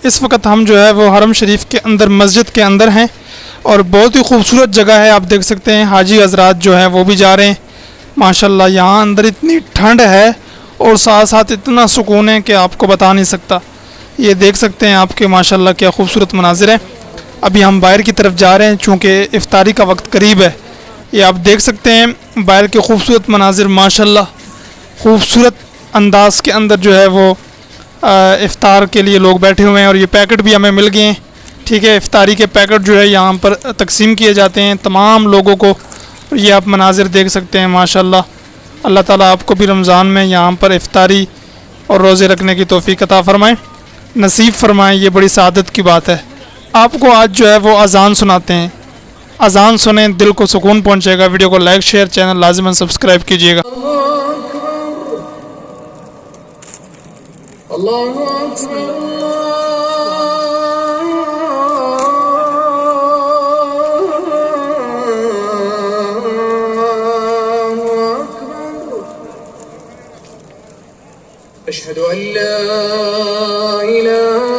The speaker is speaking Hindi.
इस वक्त हम जो है वो हरम शरीफ के अंदर मस्जिद के अंदर हैं और बहुत ही खूबसूरत जगह है। आप देख सकते हैं हाजी हजरात जो हैं वो भी जा रहे हैं। माशाल्लाह यहाँ अंदर इतनी ठंड है और साथ साथ इतना सुकून है कि आपको बता नहीं सकता। ये देख सकते हैं आपके माशाल्लाह क्या खूबसूरत मनाजिर हैं। अभी हम बाहर की तरफ जा रहे हैं चूँकि इफ्तारी का वक्त करीब है। ये आप देख सकते हैं बाहर के खूबसूरत मनाजिर, माशाल्लाह खूबसूरत अंदाज के अंदर जो है वो इफ़्तार के लिए लोग बैठे हुए हैं। और ये पैकेट भी हमें मिल गए हैं, ठीक है। इफ्तारी के पैकेट जो है यहाँ पर तकसीम किए जाते हैं तमाम लोगों को। ये आप मनाजिर देख सकते हैं माशाल्लाह। अल्लाह ताला आपको भी रमज़ान में यहाँ पर इफ्तारी और रोज़े रखने की तौफ़ीक अता फ़रमाएँ, नसीब फ़रमाएँ। ये बड़ी सआदत की बात है। आपको आज जो है वो अज़ान सुनाते हैं, अज़ान सुने, दिल को सुकून पहुँचेगा। वीडियो को लाइक शेयर, चैनल लाज़िमन सब्सक्राइब कीजिएगा। अल्लाहु अकबर, अशहदु अन ला इलाहा